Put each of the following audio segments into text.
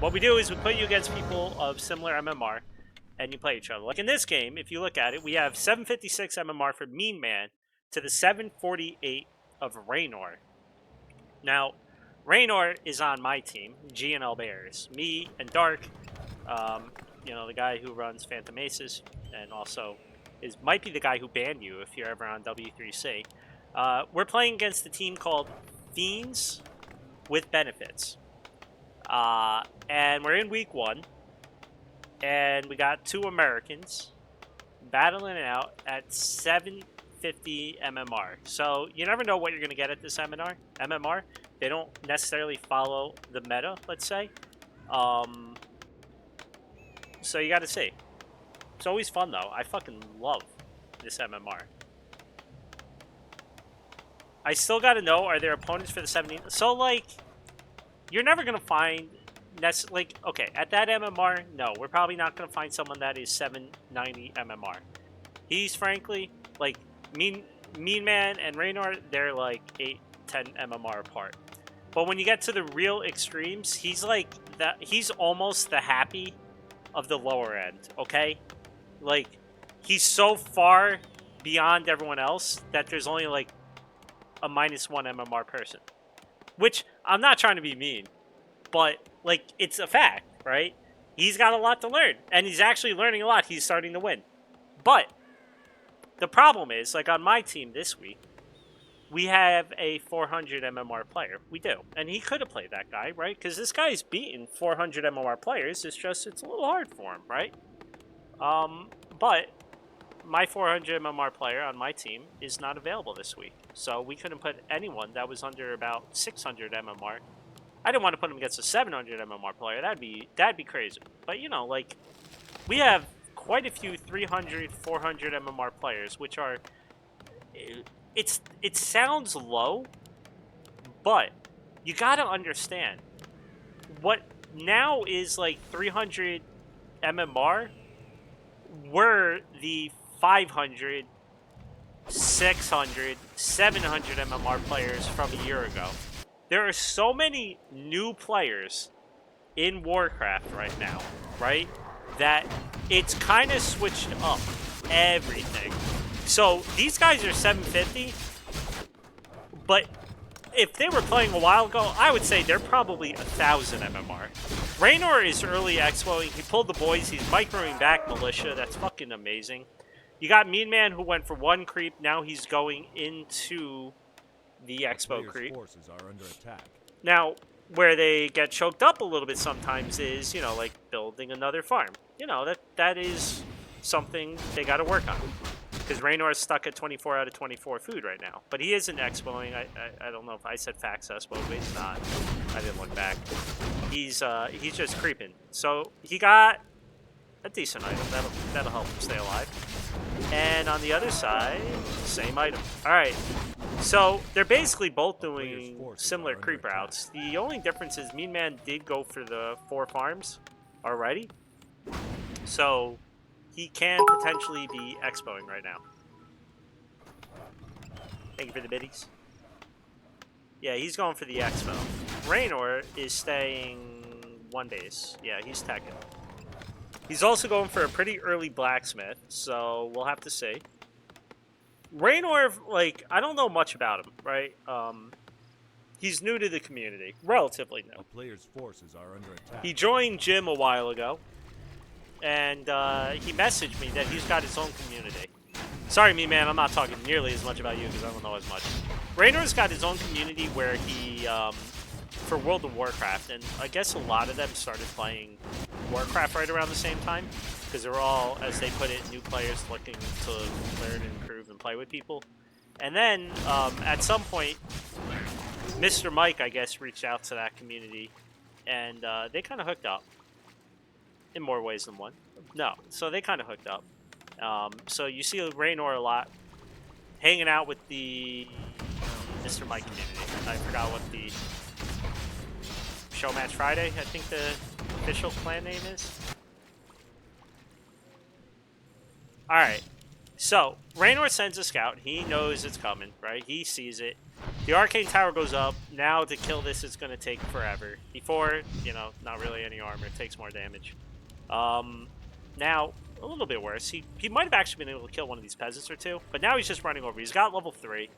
What we do is we put you against people of similar MMR, and you play each other. Like in this game, if you look at it, we have 756 MMR for Meanman to the 748 of Raynor. Now, Raynor is on my team, GNL Bears. Me and Dark, you know, the guy who runs Phantom Aces, and also might be the guy who banned you if you're ever on W3C. We're playing against a team called Fiends with Benefits. And we're in week 1. And we got 2 Americans battling it out at 750 MMR. So you never know what you're going to get at this MMR. They don't necessarily follow the meta, let's say. So you got to see. It's always fun, though. I fucking love this MMR. I still got to know, are there opponents for the 17? So, like, you're never going to find... like, okay, at that MMR, no, we're probably not going to find someone that is 790 MMR. He's, frankly, like, Meanman and Raynor, they're, like, 8, 10 MMR apart. But when you get to the real extremes, he's, like, he's almost the happy of the lower end, okay? Like, he's so far beyond everyone else that there's only, like, a -1 MMR person. Which, I'm not trying to be mean, but, like, it's a fact, right? He's got a lot to learn, and he's actually learning a lot. He's starting to win. But the problem is, like, on my team this week, we have a 400 MMR player. We do. And he could have played that guy, right? Because this guy's beaten 400 MMR players. It's just, it's a little hard for him, right? But my 400 MMR player on my team is not available this week. So we couldn't put anyone that was under about 600 MMR. I didn't want to put him against a 700 MMR player. That'd be crazy. But, you know, like, we have quite a few 300, 400 MMR players, which are... It sounds low, but you gotta understand. What now is, like, 300 MMR were the 500, 600, 700 MMR players from a year ago. There are so many new players in Warcraft right now, right? That it's kind of switched up everything. So these guys are 750, but if they were playing a while ago, I would say they're probably 1,000 MMR. Raynor is early expoing. He pulled the boys. He's microing back Militia. That's fucking amazing. You got Meanman who went for 1 creep. Now he's going into the expo creep. Forces are under attack. Now, where they get choked up a little bit sometimes is, you know, like building another farm. You know, that is something they got to work on. Because Raynor is stuck at 24 out of 24 food right now. But he isn't expoing. I don't know if I said fax expo, but he's not. I didn't look back. He's just creeping. So he got a decent item. That'll help him stay alive. And on the other side, same item. All right. So they're basically both doing similar creep routes. The only difference is Meanman did go for the 4 farms already. So he can potentially be expoing right now. Thank you for the biddies. Yeah, he's going for the expo. Raynor is staying 1 base. Yeah, he's teching. He's also going for a pretty early blacksmith, so we'll have to see. Raynor, like, I don't know much about him, right? He's new to the community. Relatively new. A player's forces are under attack. He joined Gym a while ago. And he messaged me that he's got his own community. Sorry, me man, I'm not talking nearly as much about you because I don't know as much. Raynor's got his own community where he, for World of Warcraft, and I guess a lot of them started playing Warcraft right around the same time because they're all, as they put it, new players looking to learn and improve and play with people. And then at some point, Mr. Mike, I guess, reached out to that community, and they kind of hooked up. In more ways than one. No, so they kind of hooked up. So you see Raynor a lot hanging out with the Mr. Mike community. I forgot what the Show Match Friday, I think the official clan name is. Alright, So, Raynor sends a scout. He knows it's coming, right? He sees it. The Arcane Tower goes up. Now, to kill this, it's going to take forever. Before, you know, not really any armor. It takes more damage. Now, a little bit worse. He might have actually been able to kill one of these peasants or two, but now he's just running over. He's got level 3.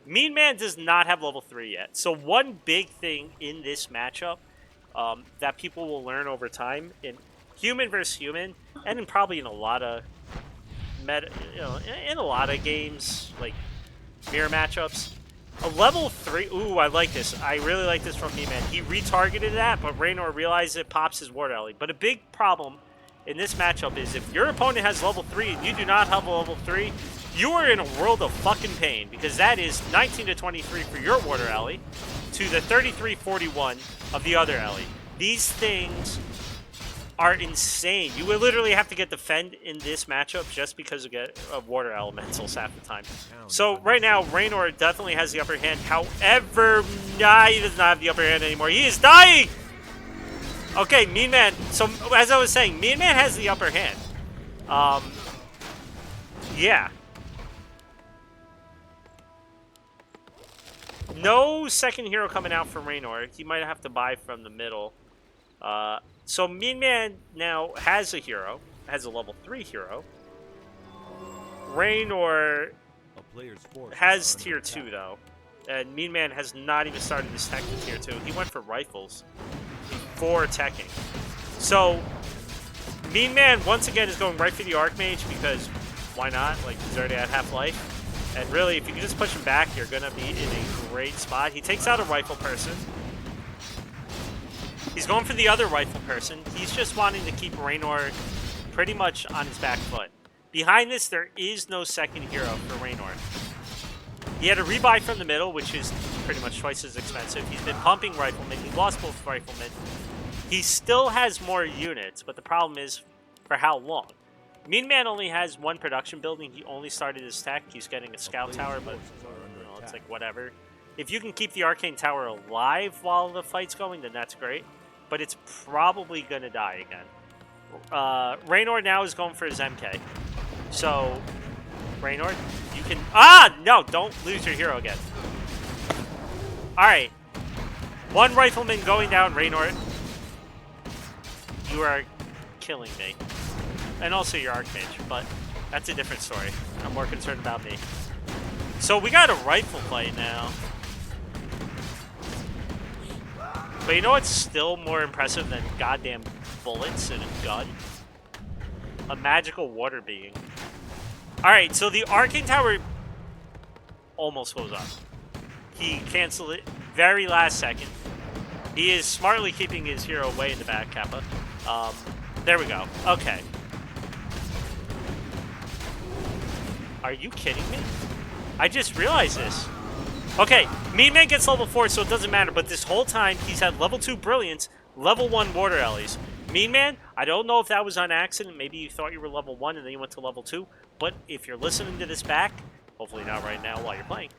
Meanman does not have level 3 yet. So one big thing in this matchup that people will learn over time in human versus human, and probably in a lot of in a lot of games, like mirror matchups, a level 3, ooh, I like this. I really like this from Meanman. He retargeted that, but Raynor realized it, pops his ward alley. But a big problem in this matchup is if your opponent has level 3 and you do not have a level 3, you are in a world of fucking pain, because that is 19 to 23 for your water alley to the 33-41 of the other alley. These things are insane. You would literally have to get defend in this matchup just because of water elementals half the time. So right now, Raynor definitely has the upper hand. However, nah, he does not have the upper hand anymore. He is dying! Okay, Meanman. So, as I was saying, Meanman has the upper hand. Yeah. No second hero coming out from Raynor. He might have to buy from the middle. So Meanman now has a hero. Has a level 3 hero. Raynor has tier 2, though. And Meanman has not even started his tech to tier 2. He went for rifles before teching. So Meanman, once again, is going right for the Archmage because why not? Like, he's already at half-life. And really, if you can just push him back, you're going to be in a great spot. He takes out a rifle person. He's going for the other rifle person. He's just wanting to keep Raynor pretty much on his back foot. Behind this, there is no second hero for Raynor. He had a rebuy from the middle, which is pretty much twice as expensive. He's been pumping riflemen. He lost both riflemen. He still has more units, but the problem is for how long? Meanman only has one production building. He only started his tech. He's getting a scout tower, but you know, it's like whatever. If you can keep the Arcane Tower alive while the fight's going, then that's great. But it's probably going to die again. Raynor now is going for his MK. So, Raynor, you can... Ah! No, don't lose your hero again. Alright. One rifleman going down, Raynor. You are killing me. And also your Archmage, but that's a different story. I'm more concerned about me. So we got a rifle fight now. But you know what's still more impressive than goddamn bullets and a gun? A magical water being. Alright, so the Arcane Tower almost goes up. He canceled it very last second. He is smartly keeping his hero way in the back, Kappa. There we go. Okay. Are you kidding me? I just realized this. Okay, Meanman gets level 4, so it doesn't matter, but this whole time, he's had level 2 Brilliance, level 1 Water Alleys. Meanman, I don't know if that was on accident. Maybe you thought you were level 1 and then you went to level 2, but if you're listening to this back, hopefully not right now while you're playing,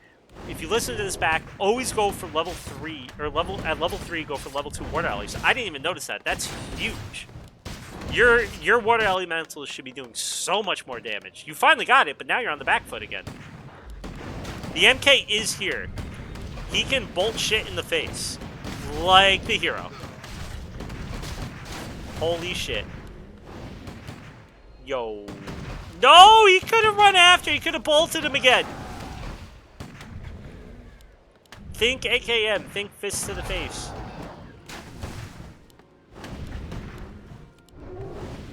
if you listen to this back, always go for level 3, or at level 3, go for level 2 Water Alleys. I didn't even notice that. That's huge. Your water elementals should be doing so much more damage. You finally got it, but now you're on the back foot again. The MK is here. He can bolt shit in the face. Like the hero. Holy shit. Yo. No, he could have run after. He could have bolted him again. Think AKM. Think fist to the face.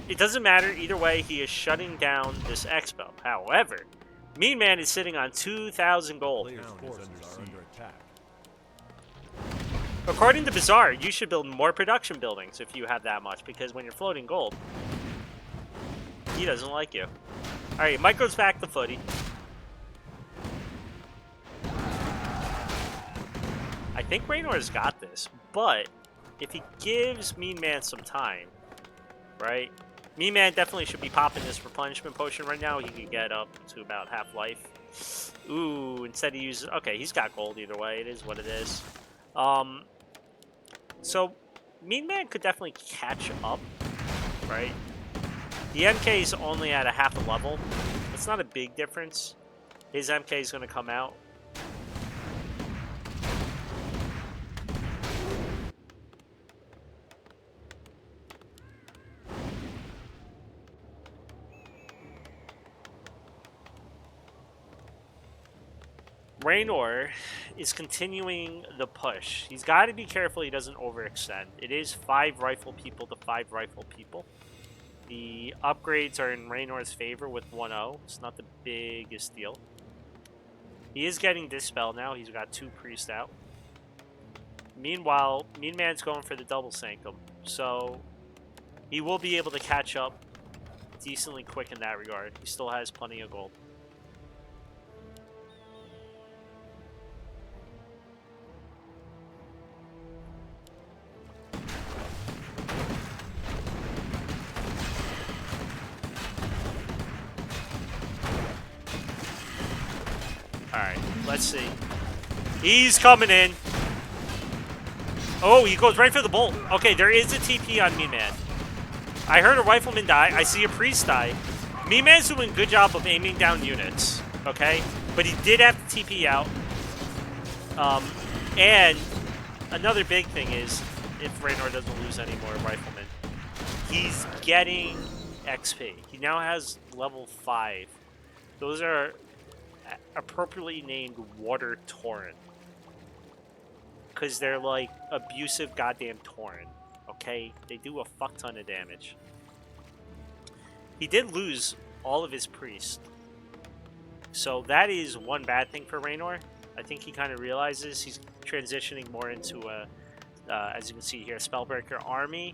It doesn't matter. Either way, he is shutting down this expo. However, Meanman is sitting on 2,000 gold. According to Bazaar, you should build more production buildings if you have that much, because when you're floating gold, he doesn't like you. Alright, Mike goes back to footy. I think Raynor's got this, but if he gives Meanman some time, right? Meanman definitely should be popping this replenishment potion right now. He could get up to about half-life. Ooh, instead he uses... Okay, he's got gold either way. It is what it is. So, Meanman could definitely catch up, right? The MK is only at a half a level. It's not a big difference. His MK is going to come out. Raynor is continuing the push. He's got to be careful he doesn't overextend. It is 5 rifle people to 5 rifle people. The upgrades are in Raynor's favor with 1-0. It's not the biggest deal. He is getting Dispel now. He's got 2 priests out. Meanwhile, Meanman's going for the double Sanctum. So he will be able to catch up decently quick in that regard. He still has plenty of gold. Alright, let's see. He's coming in. Oh, he goes right for the bolt. Okay, there is a TP on Meanman. I heard a rifleman die. I see a priest die. Meanman's doing a good job of aiming down units. Okay? But he did have to TP out. And another big thing is, if Raynor doesn't lose any more riflemen, he's getting XP. He now has level 5. Those are appropriately named Water Torrent. Because they're like abusive goddamn Torrent. Okay? They do a fuck ton of damage. He did lose all of his priests. So that is one bad thing for Raynor. I think he kind of realizes he's transitioning more into a, as you can see here, Spellbreaker army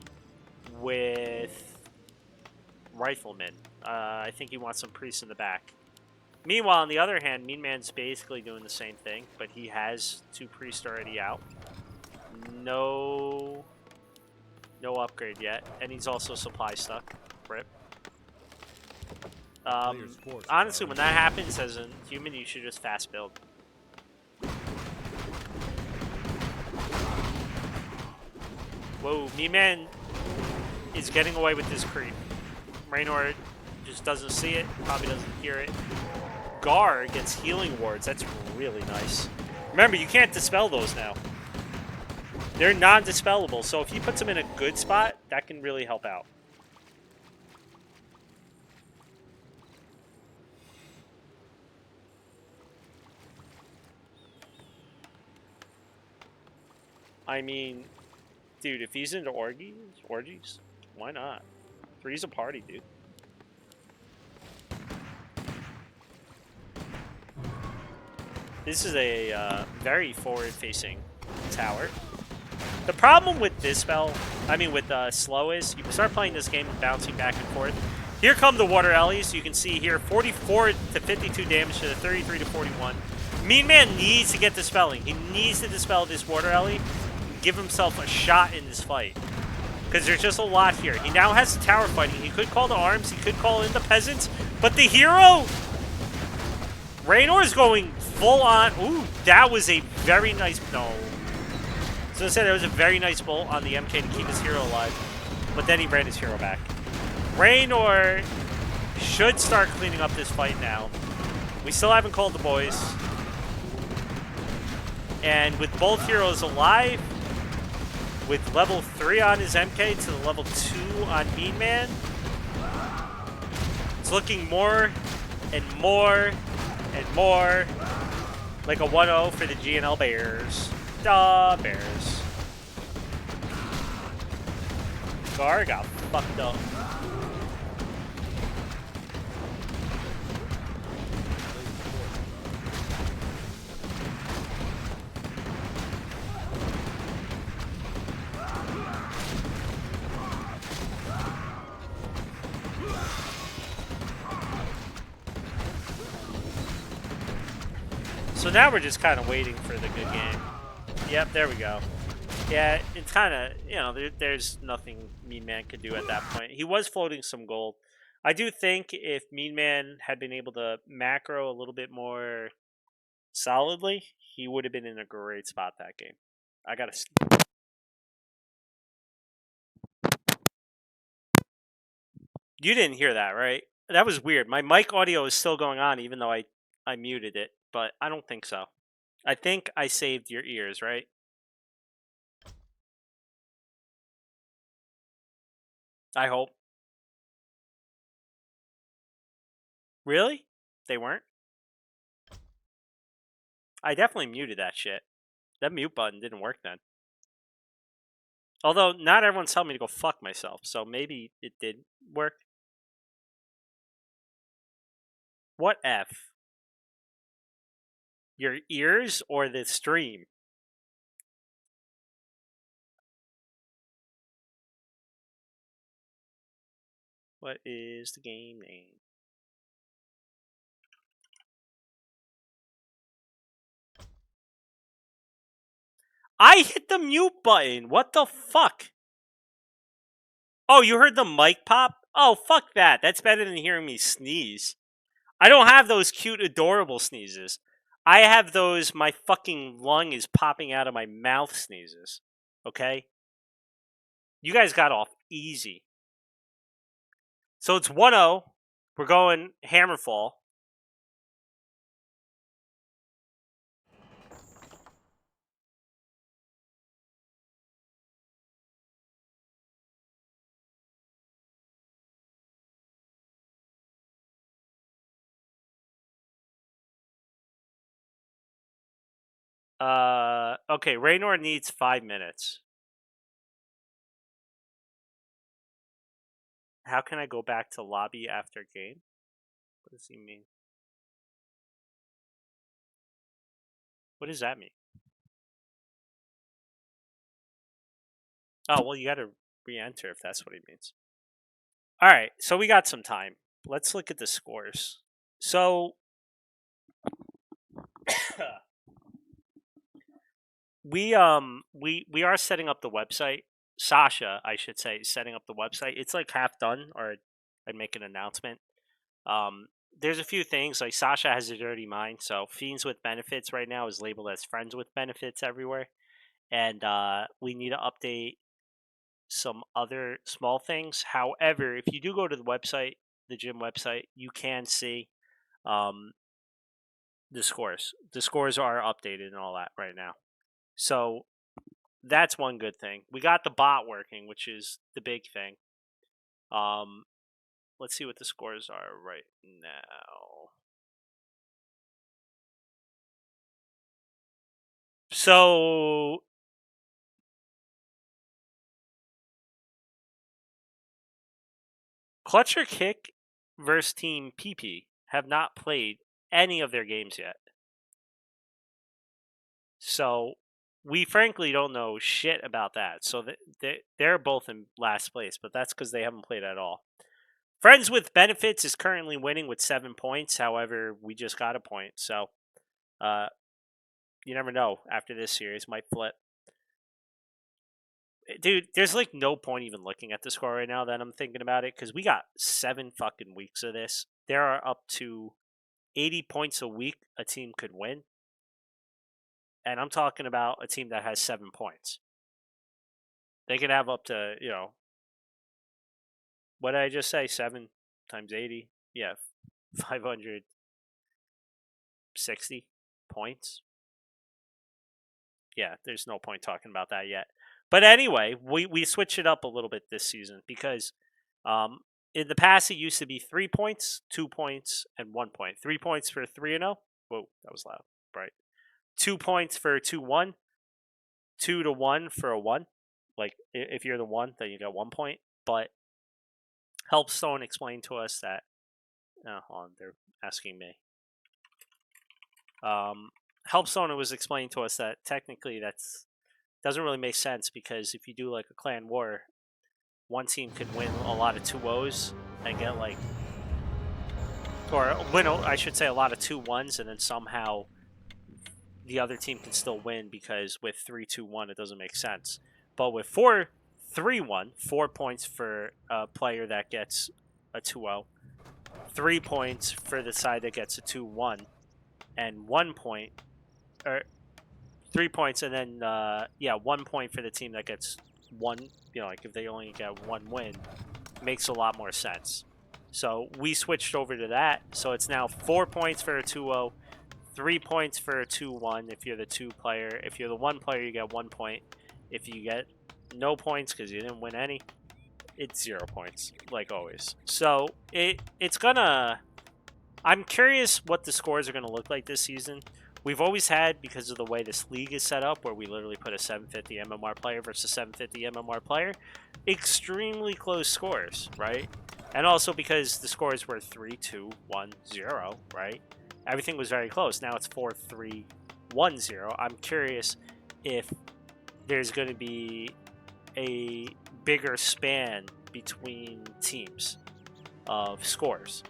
with riflemen. I think he wants some priests in the back. Meanwhile, on the other hand, Meanman's basically doing the same thing, but he has 2 priests already out. No upgrade yet, and he's also supply stuck. Rip. Honestly, when that happens as a human, you should just fast build. Whoa, Meanman is getting away with this creep. Raynor just doesn't see it, probably doesn't hear it. Gar gets healing wards. That's really nice. Remember, you can't dispel those now. They're non-dispellable, so if he puts them in a good spot, that can really help out. I mean, dude, if he's into orgies, why not? 3's a party, dude. This is a very forward-facing tower. The problem with Dispel, with Slow is, you start playing this game bouncing back and forth. Here come the Water Ellies. You can see here, 44 to 52 damage to the 33 to 41. Meanman needs to get Dispelling. He needs to dispel this Water Ellie and give himself a shot in this fight. Because there's just a lot here. He now has the tower fighting. He could call the arms. He could call in the peasants. But the hero... Raynor is going full on. Ooh, that was a very nice... No. So I said there was a very nice bolt on the MK to keep his hero alive. But then he ran his hero back. Raynor should start cleaning up this fight now. We still haven't called the boys. And with both heroes alive, with level 3 on his MK to the level 2 on Meanman, it's looking more and more and more like a 1-0 for the GNL Bears. Duh, Bears. Gar got fucked up. So now we're just kind of waiting for the good game. Yep, there we go. Yeah, it's kind of, there's nothing Meanman could do at that point. He was floating some gold. I do think if Meanman had been able to macro a little bit more solidly, he would have been in a great spot that game. I gotta... You didn't hear that, right? That was weird. My mic audio is still going on even though I muted it, but I don't think so. I think I saved your ears, right? I hope. Really? They weren't? I definitely muted that shit. That mute button didn't work then. Although, not everyone's telling me to go fuck myself, so maybe it did work. What F? Your ears or the stream? What is the game name? I hit the mute button! What the fuck? Oh, you heard the mic pop? Oh, fuck that. That's better than hearing me sneeze. I don't have those cute, adorable sneezes. I have those, my fucking lung is popping out of my mouth sneezes. Okay? You guys got off easy. So it's 1-0. We're going Hammerfall. Okay, Raynor needs 5 minutes. How can I go back to lobby after game? What does he mean? What does that mean? Oh, well, you gotta re-enter if that's what he means. Alright, so we got some time. Let's look at the scores. So, we are setting up the website. Sasha, I should say, is setting up the website. It's like half done, or I'd make an announcement. There's a few things, like Sasha has a dirty mind, so Fiends with Benefits right now is labeled as Friends with Benefits everywhere. And we need to update some other small things. However, if you do go to the website, the gym website, you can see the scores. The scores are updated and all that right now. So that's one good thing. We got the bot working, which is the big thing. Let's see what the scores are right now. So Clutch or Kick versus Team PP have not played any of their games yet. So we frankly don't know shit about that. So they're both in last place, but that's because they haven't played at all. Friends with Benefits is currently winning with 7 points. However, we just got a point. So you never know. After this series, might flip. Dude, there's like no point even looking at the score right now that I'm thinking about it, because we got 7 fucking weeks of this. There are up to 80 points a week a team could win. And I'm talking about a team that has 7 points. They could have up to, what did I just say? 7 times 80? Yeah, 560 points. Yeah, there's no point talking about that yet. But anyway, we switched it up a little bit this season because in the past it used to be 3 points, 2 points, and 1 point. 3 points for 3-0. Whoa, that was loud. Right. 2 points for 2-1. 2-1 for a 1. Like if you're the 1, then you get 1 point. But Helpstone explained to us that. Oh, hold on, they're asking me. Helpstone was explaining to us that technically that's doesn't really make sense, because if you do like a clan war, one team could win a lot of 2-0s and get like, or win, I should say, a lot of 2-1s, and then somehow the other team can still win, because with 3-2-1 it doesn't make sense. But with 4-3-1, 4 points for a player that gets a 2-0, 3 points for the side that gets a 2-1, and 1 point, or 3 points, and then 1 point for the team that gets one. Like if they only get one win, makes a lot more sense. So we switched over to that. So it's now 4 points for a 2-0, 3 points for a 2-1 if you're the 2 player. If you're the 1 player, you get 1 point. If you get no points because you didn't win any, it's 0 points, like always. So it's gonna... I'm curious what the scores are going to look like this season. We've always had, because of the way this league is set up, where we literally put a 750 MMR player versus 750 MMR player, extremely close scores, right? And also because the scores were 3-2-1-0, right? Everything was very close. Now it's 4-3-1-0. I'm curious if there's going to be a bigger span between teams of scores.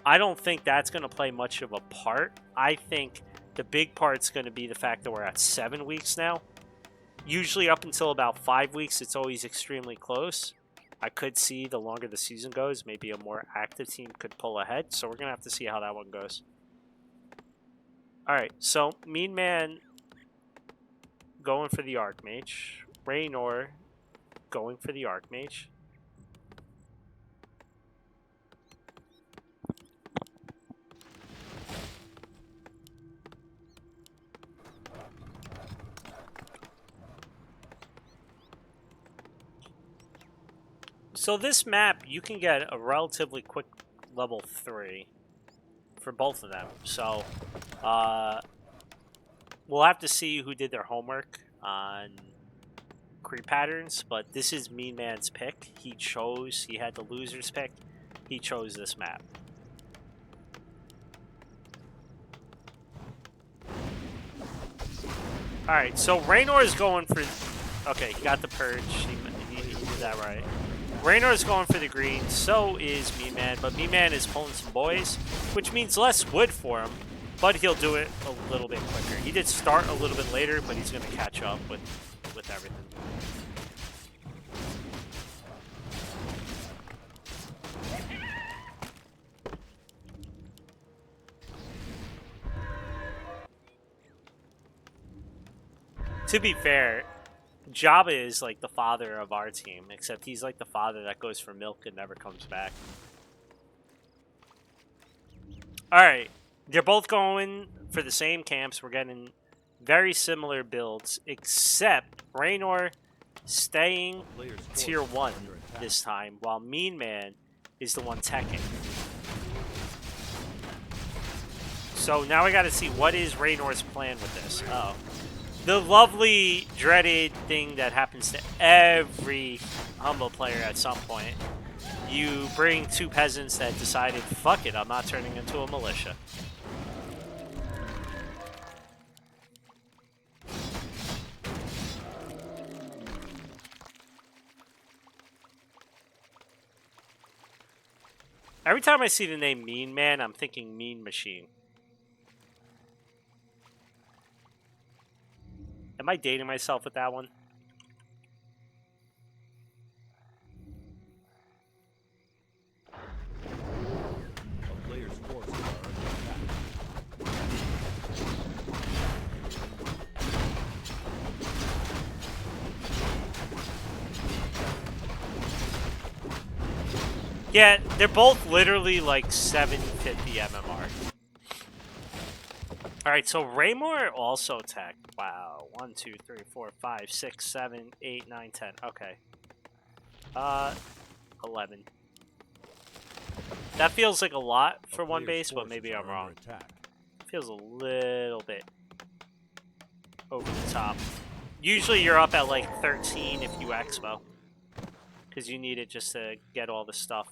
I don't think that's going to play much of a part. I think the big part's going to be the fact that we're at 7 weeks now. Usually up until about 5 weeks, it's always extremely close. I could see the longer the season goes, maybe a more active team could pull ahead. So we're going to have to see how that one goes. All right, so Meanman going for the Archmage. Raynor going for the Archmage. So this map, you can get a relatively quick level 3 for both of them. So we'll have to see who did their homework on creep patterns, but this is Meanman's pick. He had the loser's pick. He chose this map. Alright, so Raynor is going for... Okay, he got the purge. He did that right. Raynor is going for the green, so is Meanman, but Meanman is pulling some boys, which means less wood for him, but he'll do it a little bit quicker. He did start a little bit later, but he's going to catch up with everything. To be fair, Jabba is like the father of our team, except he's like the father that goes for milk and never comes back. Alright, they're both going for the same camps. We're getting very similar builds, except Raynor staying tier 1 this time, while Meanman is the one teching. So now we gotta see what is Raynor's plan with this. Uh-oh. The lovely, dreaded thing that happens to every Humble player at some point. You bring 2 peasants that decided, fuck it, I'm not turning into a militia. Every time I see the name Meanman, I'm thinking Mean Machine. Am I dating myself with that one? A player's forces are under attack. Yeah, they're both literally like 750 MMR. Alright, so Raynor also tech. Wow. 1, 2, 3, 4, 5, 6, 7, 8, 9, 10. Okay. 11. That feels like a lot for one base, but maybe I'm wrong. Feels a little bit over the top. Usually you're up at like 13 if you expo, because you need it just to get all the stuff.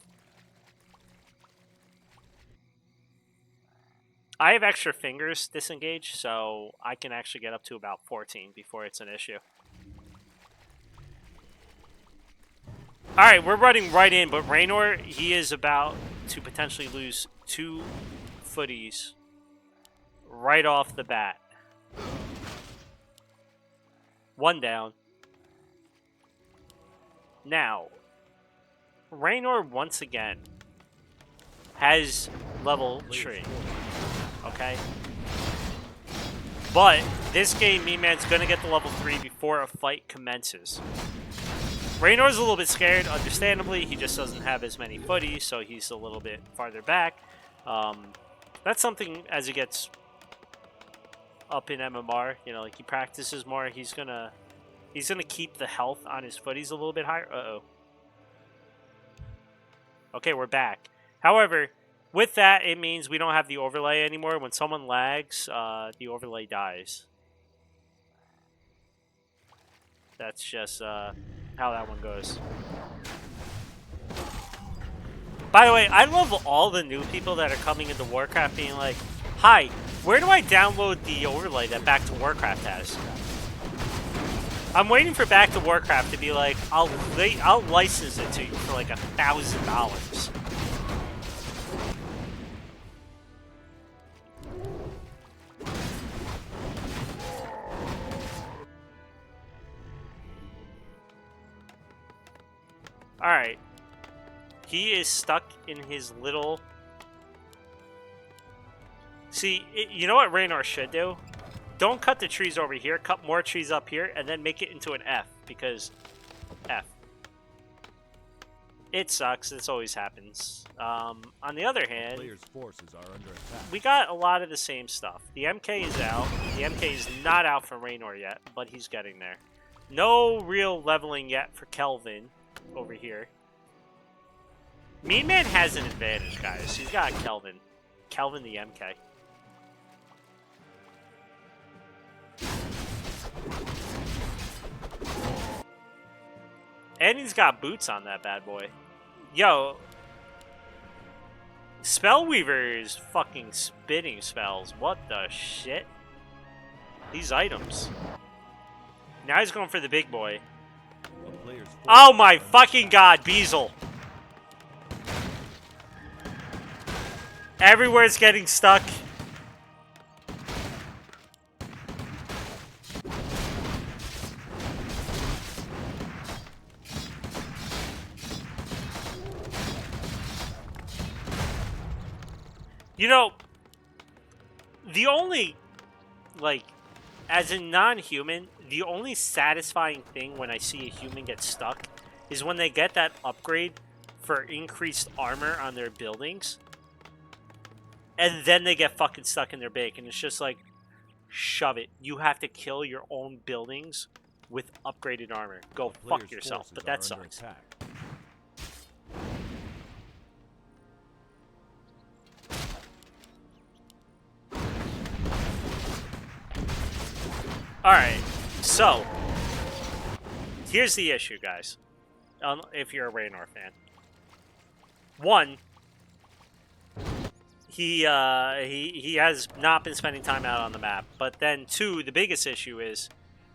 I have extra fingers disengaged, so I can actually get up to about 14 before it's an issue. Alright, we're running right in, but Raynor, he is about to potentially lose 2 footies right off the bat. 1 down. Now, Raynor once again has level 3. Okay? But this game, Meanman's gonna get the level 3 before a fight commences. Raynor's a little bit scared, understandably. He just doesn't have as many footies, so he's a little bit farther back. That's something as he gets up in MMR, you know, like he practices more, he's gonna keep the health on his footies a little bit higher. Uh-oh. Okay, we're back. However, with that, it means we don't have the overlay anymore. When someone lags, the overlay dies. That's just how that one goes. By the way, I love all the new people that are coming into Warcraft being like, hi, where do I download the overlay that Back to Warcraft has? I'm waiting for Back to Warcraft to be like, I'll license it to you for like $1,000. Alright. He is stuck in his little... See, you know what Raynor should do? Don't cut the trees over here, cut more trees up here, and then make it into an F, because F. It sucks, this always happens. On the other hand, Players' forces are under attack. we got a lot of the same stuff. The MK is out. The MK is not out for Raynor yet, but he's getting there. No real leveling yet for Kelvin over here. Meanman has an advantage, guys. He's got Kelvin. Kelvin the MK. And he's got boots on that bad boy. Yo. Spellweaver is fucking spitting spells. What the shit? These items. Now he's going for the big boy. A player's forces Oh my are fucking god, Beazle. Everywhere's getting stuck. You know, the only, like, as a non-human, the only satisfying thing when I see a human get stuck is when they get that upgrade for increased armor on their buildings. And then they get fucking stuck in their bake, and it's just like, shove it. You have to kill your own buildings with upgraded armor. Go fuck players' yourself, forces but are that under sucks. attack. Alright, so, here's the issue, guys, if you're a Raynor fan. One, he has not been spending time out on the map, but then two, the biggest issue is,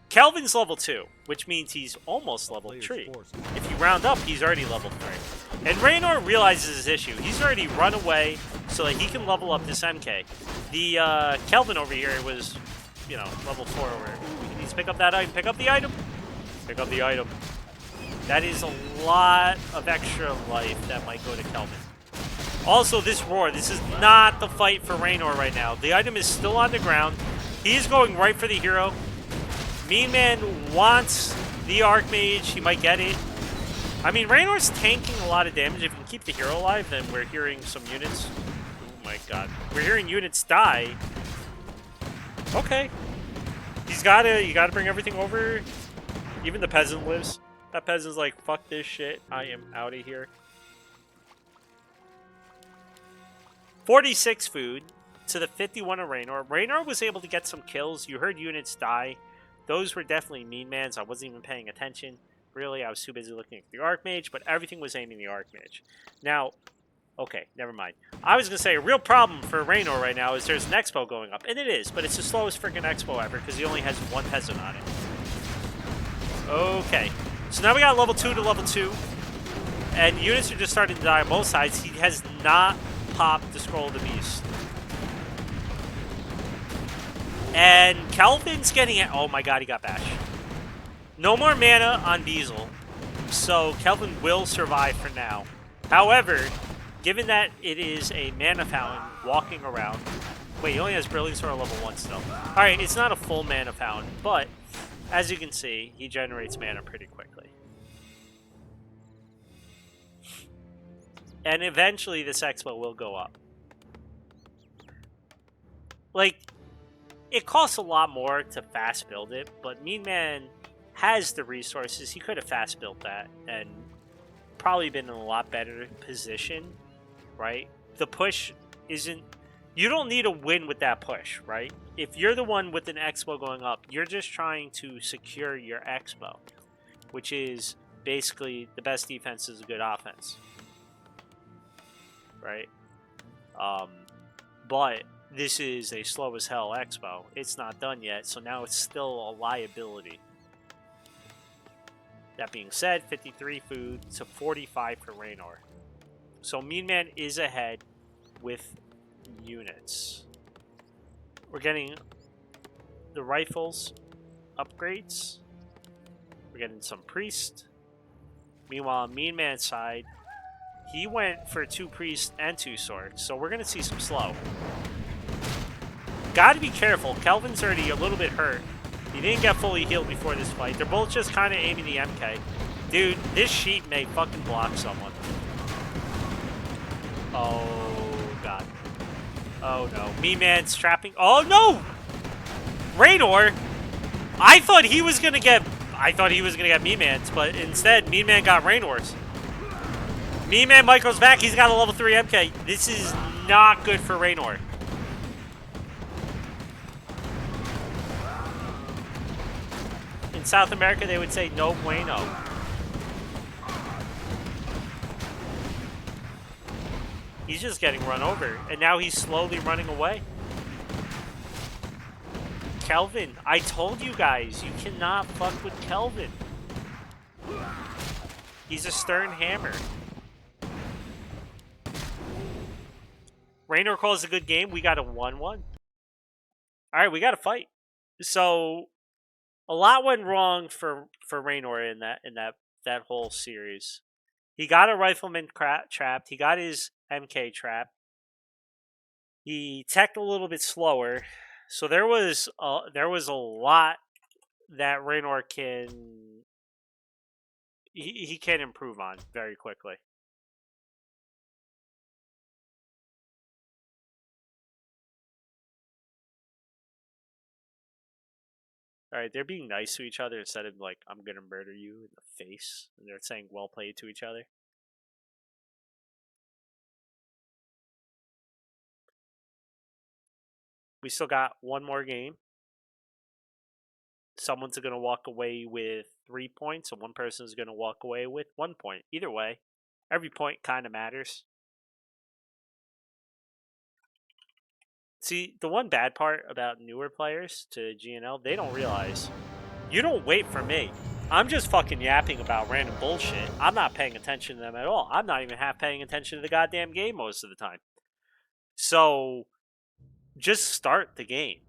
Kelvin's level 2, which means he's almost level Players' 3. forces If you round up, he's already level 3. And Raynor realizes his issue. He's already run away so that he can level up this MK. The Kelvin over here was, you know, level 4 over here. Ooh, he needs to pick up that item. Pick up the item. Pick up the item. That is a lot of extra life that might go to Kelvin. Also, this roar. This is not the fight for Raynor right now. The item is still on the ground. He is going right for the hero. Meanman wants the Archmage. He might get it. I mean, Raynor's tanking a lot of damage. If you can keep the hero alive, then we're hearing some units. Oh my god. We're hearing units die. Okay. You gotta bring everything over. Even the peasant lives. That peasant's like, fuck this shit. I am out of here. 46 food to the 51 of Raynor. Raynor was able to get some kills. You heard units die. Those were definitely Meanman's. I wasn't even paying attention. Really, I was too busy looking at the Archmage, but everything was aiming the Archmage. Now, okay, never mind. I was going to say, a real problem for Raynor right now is there's an expo going up. And it is, but it's the slowest freaking expo ever because he only has one peasant on it. Okay. So now we got level 2 to level 2. And units are just starting to die on both sides. He has not popped the Scroll of the Beast. And Kelvin's getting it. Oh my god, he got bashed. No more mana on Beazle. So Kelvin will survive for now. However, given that it is a mana fountain walking around. Wait, he only has Brilliant Sword level 1 still. Alright, it's not a full mana fountain, but as you can see, he generates mana pretty quickly. And eventually this expo will go up. Like, it costs a lot more to fast build it, but Meanman has the resources. He could have fast built that and probably been in a lot better position, right? The push isn't... You don't need a win with that push, right? If you're the one with an expo going up, you're just trying to secure your expo, which is basically the best defense is a good offense, right? But this is a slow as hell expo. It's not done yet, so now it's still a liability. That being said, 53 food to 45 for Raynor. So Meanman is ahead with units. We're getting the rifles upgrades. We're getting some priest. Meanwhile, on Meanman's side, he went for 2 priests and 2 swords, so we're gonna see some slow. Gotta be careful. Kelvin's already a little bit hurt. He didn't get fully healed before this fight. They're both just kind of aiming the MK. Dude, this sheep may fucking block someone. Oh, God. Oh, no. Meanman's trapping. Oh, no! Raynor! I thought he was gonna get Meanman's, but instead, Meanman got Raynor's. Meanman Michael's back. He's got a level 3 MK. This is not good for Raynor. In South America, they would say no bueno. He's just getting run over, and now he's slowly running away. Kelvin, I told you guys, you cannot fuck with Kelvin. He's a stern hammer. Raynor calls a good game. We got a 1-1. All right, we got to fight. So a lot went wrong for Raynor in that whole series. He got a rifleman trapped. He got his MK trapped. He teched a little bit slower. So there was a lot that Raynor can improve on very quickly. All right, they're being nice to each other instead of like, I'm gonna murder you in the face. And they're saying well played to each other. We still got one more game. Someone's gonna walk away with 3 points, and one person's gonna walk away with 1 point. Either way, every point kind of matters. See, the one bad part about newer players to GNL, they don't realize you don't wait for me. I'm just fucking yapping about random bullshit. I'm not paying attention to them at all. I'm not even half paying attention to the goddamn game most of the time. So, just start the game.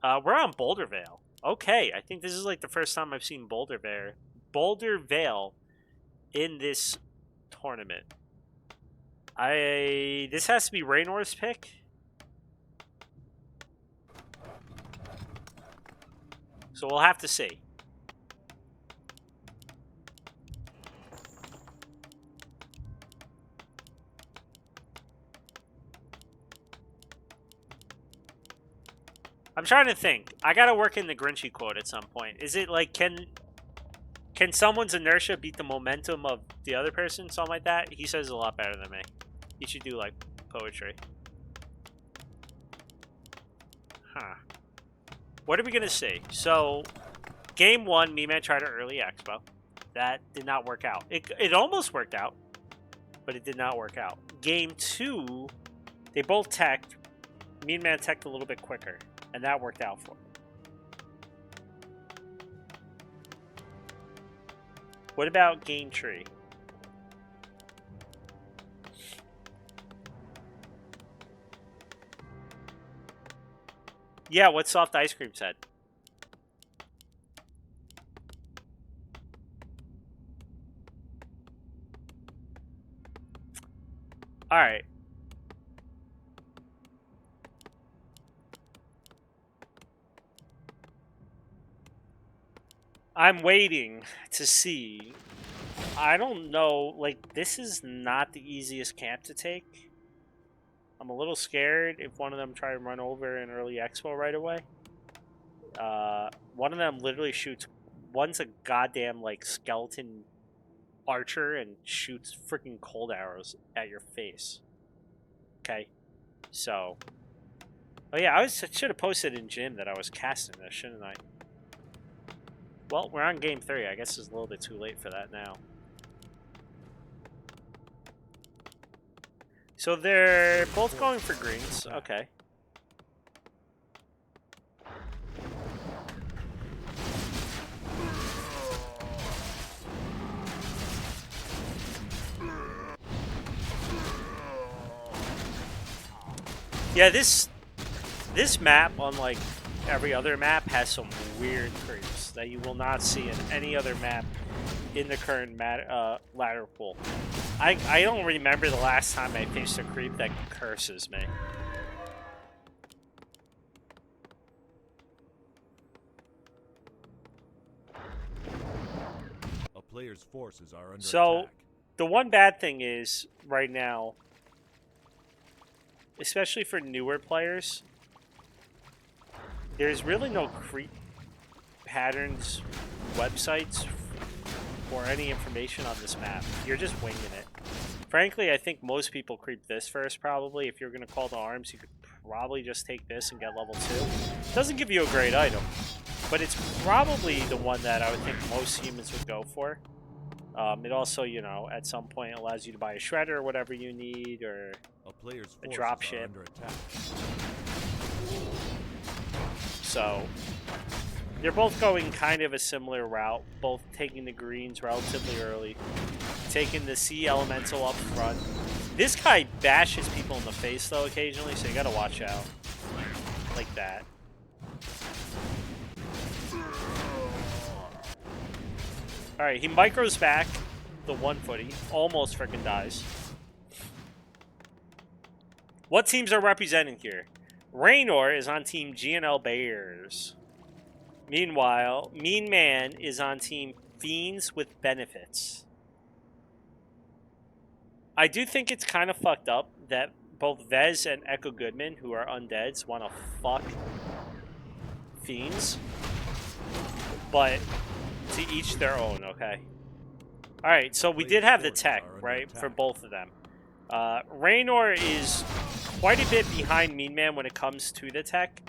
We're on Boulder Vale. Okay, I think this is like the first time I've seen Boulder Vale in this tournament. This has to be Raynor's pick. So we'll have to see. I'm trying to think. I gotta work in the Grinchy quote at some point. Is it like, can someone's inertia beat the momentum of the other person? Something like that? He says a lot better than me. He should do like poetry. Huh. What are we gonna see? So, game 1, Meanman tried an early expo. That did not work out. It almost worked out, but it did not work out. Game 2, they both teched. Meanman teched a little bit quicker, and that worked out for him. What about game 3? Yeah, what Soft Ice Cream said. Alright. I'm waiting to see I don't know. Like, this is not the easiest camp to take. I'm a little scared if one of them try to run over an early expo right away. One of them literally shoots. One's a goddamn, like, skeleton archer and shoots freaking cold arrows at your face. Okay? So. Oh, yeah, I should have posted in gym that I was casting this, shouldn't I? Well, we're on game 3. I guess it's a little bit too late for that now. So they're both going for greens. Okay. Yeah, this map, unlike every other map, has some weird creeps that you will not see in any other map in the current ladder pool. I don't remember the last time I faced a creep that curses me. A player's forces are under So, attack. the one bad thing is, right now, especially for newer players, there's really no creep patterns websites or any information on this map. You're just winging it. Frankly, I think most people creep this first, probably. If you're going to call to arms, you could probably just take this and get level 2. Doesn't give you a great item, but it's probably the one that I would think most humans would go for. It also, you know, at some point allows you to buy a shredder or whatever you need, or A drop ship. under attack. So they're both going kind of a similar route, both taking the greens relatively early, taking the sea elemental up front. This guy bashes people in the face though occasionally, so you gotta watch out. Like that. Alright, he micros back the 1-footy, almost freaking dies. What teams are representing here? Raynor is on team GNL Bears. Meanwhile, Meanman is on team Fiends with benefits. I do think it's kind of fucked up that both Vez and Echo Goodman, who are undeads, want to fuck Fiends. But to each their own, okay? Alright, so we did have the tech, right, for both of them. Raynor is quite a bit behind Meanman when it comes to the tech.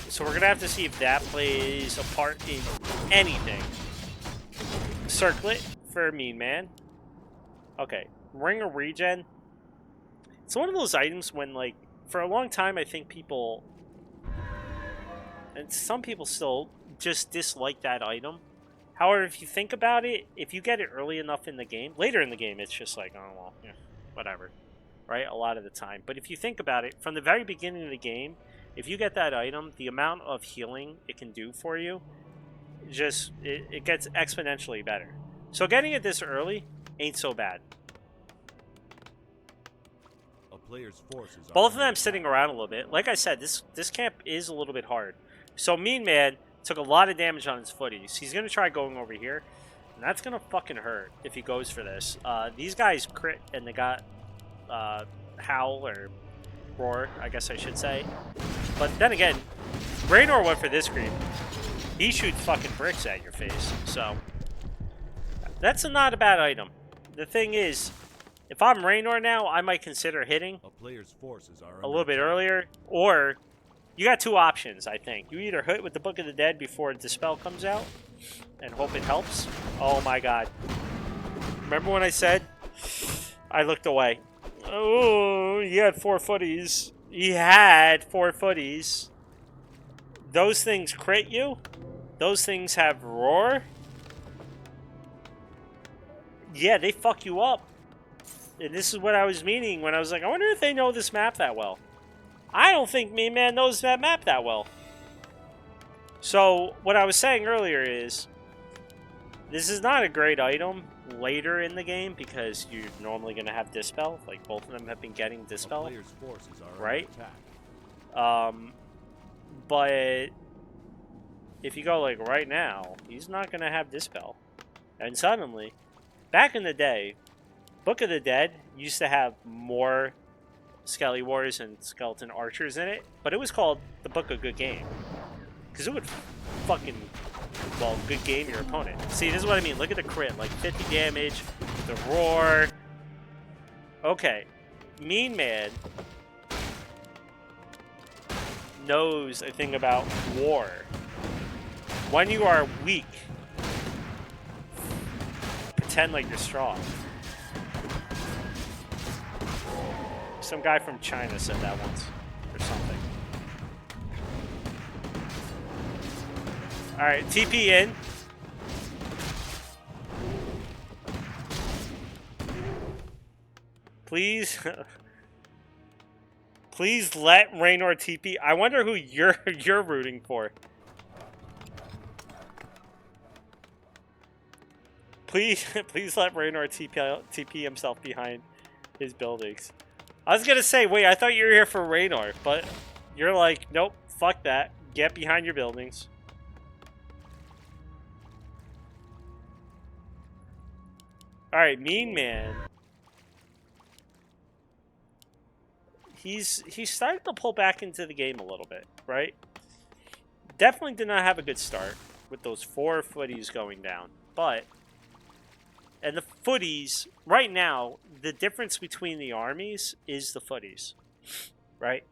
So we're going to have to see if that plays a part in anything. Circlet for Meanman. Okay, Ring of Regen. It's one of those items when, like, for a long time I think people, and some people still just dislike that item. However, if you think about it, if you get it early enough in the game, later in the game, it's just like, oh, well, yeah, whatever, right? A lot of the time. But if you think about it, from the very beginning of the game, if you get that item, the amount of healing it can do for you, just, it gets exponentially better. So getting it this early ain't so bad. A player's forces are Both of under them sitting around a little bit. Like I said, this camp is a little bit hard. So Meanman took a lot of damage on his footies. He's going to try going over here, and that's going to fucking hurt if he goes for this. These guys crit, and they got Howl, or Roar, I guess I should say. But then again, Raynor went for this creep. He shoots fucking bricks at your face, so that's not a bad item. The thing is, if I'm Raynor now, I might consider hitting A player's forces are a little bit earlier, or you got two options, I think. You either hit with the Book of the Dead before Dispel comes out and hope it helps. Oh my god. Remember when I said I looked away? Oh, he had 4 footies. He had 4 footies. Those things crit you? Those things have Roar? Yeah, they fuck you up. And this is what I was meaning when I was like, I wonder if they know this map that well. I don't think Meanman knows that map that well. So, what I was saying earlier is, this is not a great item later in the game because you're normally going to have Dispel. Like, both of them have been getting Dispel, A player's forces are right? under attack. But if you go like right now, he's not gonna have Dispel. And suddenly, back in the day, Book of the Dead used to have more Skelly Wars and Skeleton Archers in it, but it was called the Book of Good Game. Because it would fucking, well, good game your opponent. See, this is what I mean. Look at the crit. Like 50 damage, the roar. Okay. Meanman knows a thing about war. When you are weak, pretend like you're strong. Some guy from China said that once, or something. Alright, TP in. Please. Please let Raynor TP. I wonder who you're rooting for. Please let Raynor TP himself behind his buildings. I was gonna say, wait, I thought you were here for Raynor, but you're like, nope, fuck that. Get behind your buildings. Alright, Meanman. He's starting to pull back into the game a little bit, right? Definitely did not have a good start with those 4 footies going down, but... And the footies, right now, the difference between the armies is the footies, right?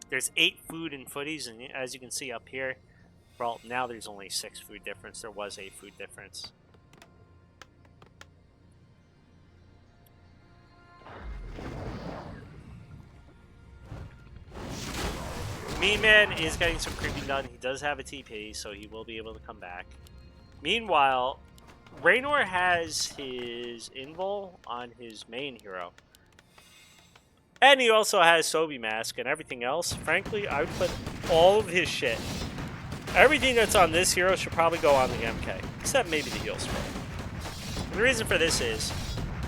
There's 8 food and footies, and as you can see up here, well, now there's only 6 food difference. There was 8 food difference. Meanman is getting some creeping done. He does have a TP, so he will be able to come back. Meanwhile, Raynor has his invul on his main hero. And he also has FwB mask and everything else. Frankly, I would put all of his shit. Everything that's on this hero should probably go on the MK. Except maybe the heal scroll. And the reason for this is,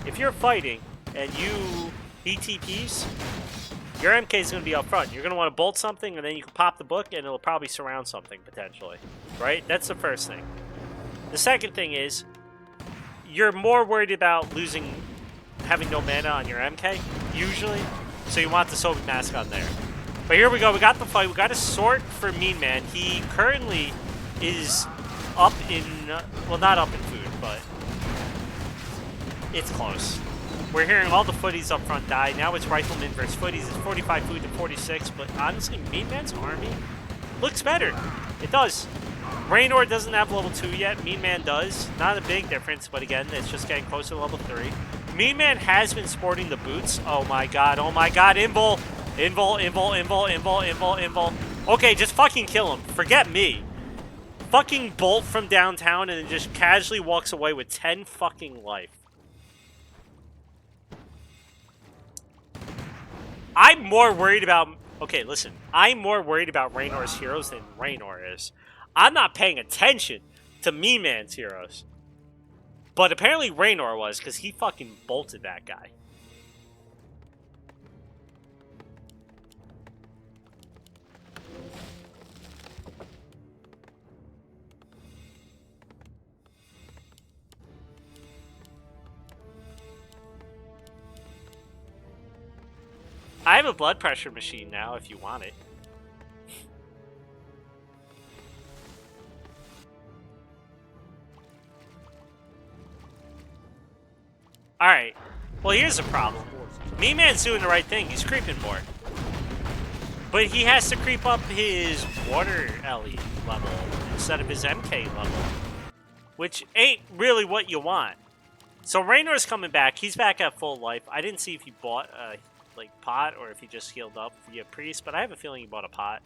if you're fighting and he TPs, your MK is going to be up front. You're going to want to bolt something, and then you can pop the book, and it'll probably surround something, potentially. Right? That's the first thing. The second thing is, you're more worried about having no mana on your MK, usually, so you want the FwB mask on there. But here we go, we got the fight, we got a sword for Meanman. He currently is up in, well, not up in food, but it's close. We're hearing all the footies up front die. Now it's Rifleman versus footies. It's 45 food to 46, but honestly, Meanman's army looks better. It does. Raynor doesn't have level 2 yet. Meanman does. Not a big difference, but again, it's just getting closer to level 3. Meanman has been sporting the boots. Oh my god, oh my god. Invul. Invul, invul, invul, invul, invul, invul. Okay, just fucking kill him. Forget me. Fucking bolt from downtown and then just casually walks away with 10 fucking life. I'm more worried about... Okay, listen. I'm more worried about Raynor's heroes than Raynor is. I'm not paying attention to Meanman's heroes. But apparently Raynor was, because he fucking bolted that guy. I have a blood pressure machine now, if you want it. Alright. Well, here's the problem. Meanman's doing the right thing. He's creeping more. But he has to creep up his water LE level instead of his MK level. Which ain't really what you want. So Raynor's coming back. He's back at full life. I didn't see if he bought a pot or if he just healed up via priest, but I have a feeling he bought a pot.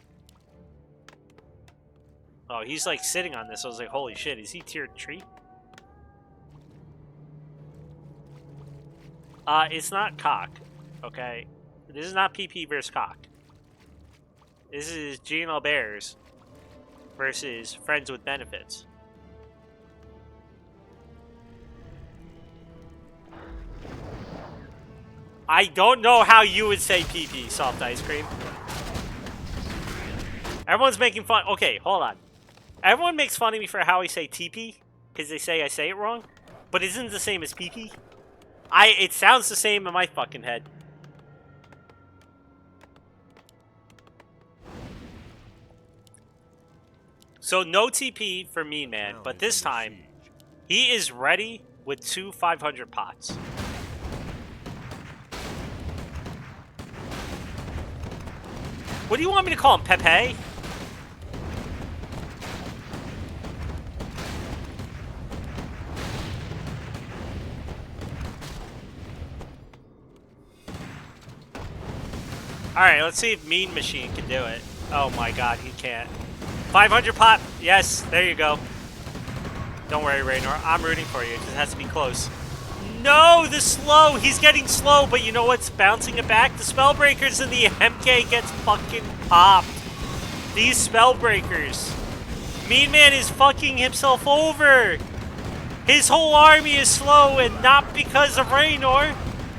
Oh, he's like sitting on this. I was like, holy shit, is he tiered tree? It's not cock, okay? This is not PP versus cock. This is GNL Bears versus friends with benefits. I don't know how you would say PP, soft ice cream. Everyone's making fun. Okay, hold on. Everyone makes fun of me for how I say TP, because they say I say it wrong. But isn't it the same as PP? It sounds the same in my fucking head. So no TP for Meanman, but this time he is ready with 2 500 pots. What do you want me to call him, Pepe? Alright, let's see if Mean Machine can do it. Oh my god, he can't. 500 pot. Yes, there you go. Don't worry, Raynor. I'm rooting for you. It just has to be close. No, the slow. He's getting slow, but you know what's bouncing it back? The Spellbreakers and the MK gets fucking popped. These Spellbreakers. Meanman is fucking himself over. His whole army is slow, and not because of Raynor,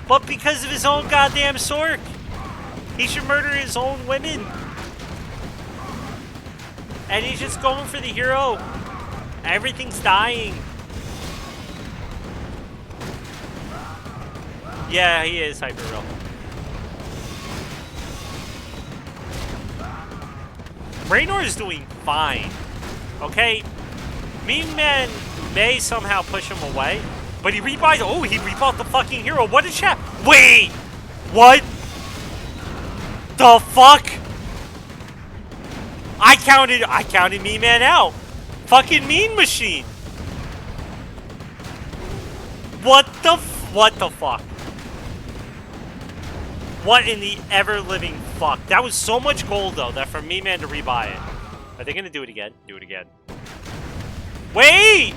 but because of his own goddamn Sork. He should murder his own women. And he's just going for the hero. Everything's dying. Yeah, he is hyper real. Raynor is doing fine. Okay? Meanman may somehow push him away. But he rebuys. Oh, he rebought the fucking hero. What is that? Wait! What? The fuck? I counted Meanman out. Fucking Mean Machine. What the fuck? What in the ever-living fuck? That was so much gold, though, that for Meanman to rebuy it. Are they gonna do it again? Do it again. Wait!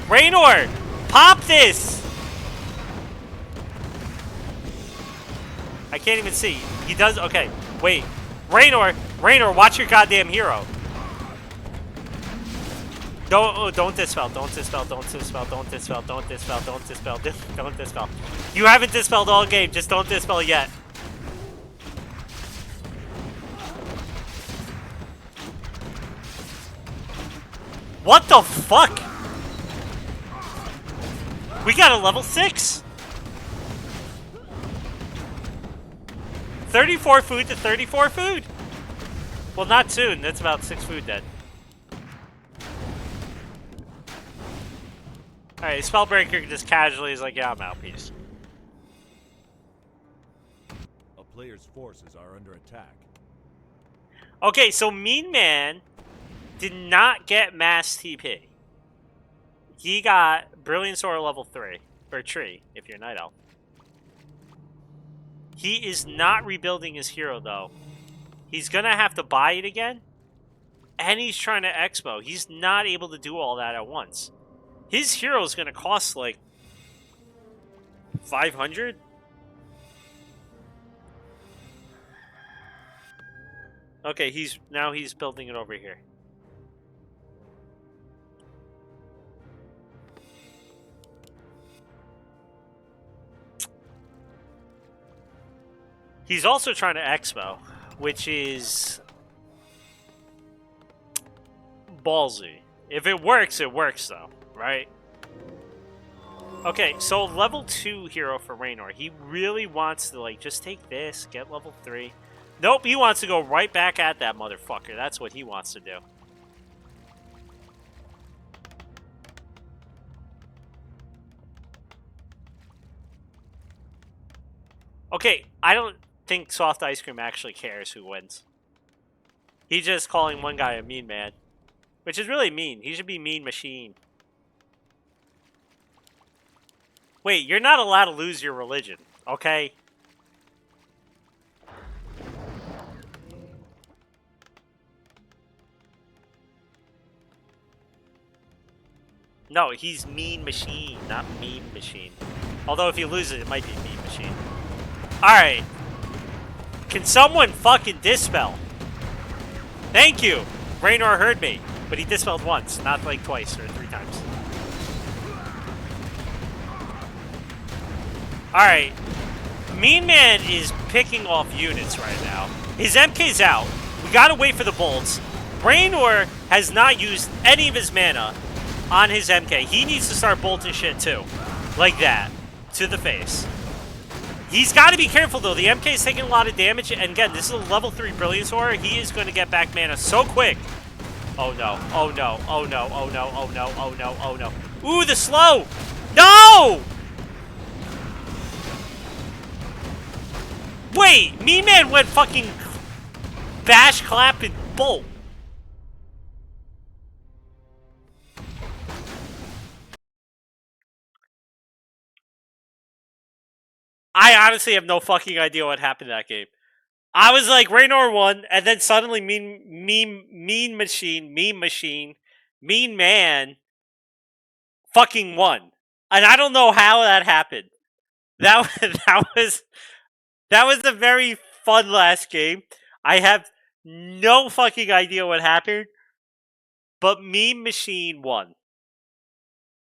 Raynor! Pop this! I can't even see. He does... Okay, wait. Raynor, watch your goddamn hero. Don't dispel. Don't dispel. You haven't dispelled all game. Just don't dispel yet. What the fuck? We got a level 6. 34 food to 34 food. Well, not soon. That's about 6 food dead. Alright, Spellbreaker just casually is like, yeah, I'm out. Peace. A player's forces are under attack. Okay, so Meanman did not get mass TP. He got Brilliant Sword level 3. Or Tree, if you're Night Elf. He is not rebuilding his hero, though. He's gonna have to buy it again. And he's trying to expo. He's not able to do all that at once. His hero is gonna cost, like, 500? Okay, he's building it over here. He's also trying to expo, which is ballsy. If it works, though, right? Okay, so level 2 hero for Raynor. He really wants to, like, just take this, get level 3. Nope, he wants to go right back at that motherfucker. That's what he wants to do. Okay, I don't think Soft Ice Cream actually cares who wins. He's just calling one guy a mean man. Which is really mean. He should be Mean Machine. Wait, you're not allowed to lose your religion, okay? No, he's Mean Machine, not Mean Machine. Although if he loses, it might be Mean Machine. Alright. Can someone fucking dispel? Thank you! Raynor heard me, but he dispelled once, not like twice or 3 times. Alright. Meanman is picking off units right now. His MK's out. We gotta wait for the bolts. Raynor has not used any of his mana on his MK. He needs to start bolting shit too. Like that. To the face. He's got to be careful though. The MK is taking a lot of damage. And again, this is a level 3 Brilliance Aura. He is going to get back mana so quick. Oh no. Oh no. Oh no. Oh no. Oh no. Oh no. Oh no. Ooh, the slow. No! Wait. Meanman went fucking bash, clap, and bolt. I honestly have no fucking idea what happened in that game. I was like, Raynor won, and then suddenly Mean Man fucking won. And I don't know how that happened. That was a very fun last game. I have no fucking idea what happened, but Mean Machine won.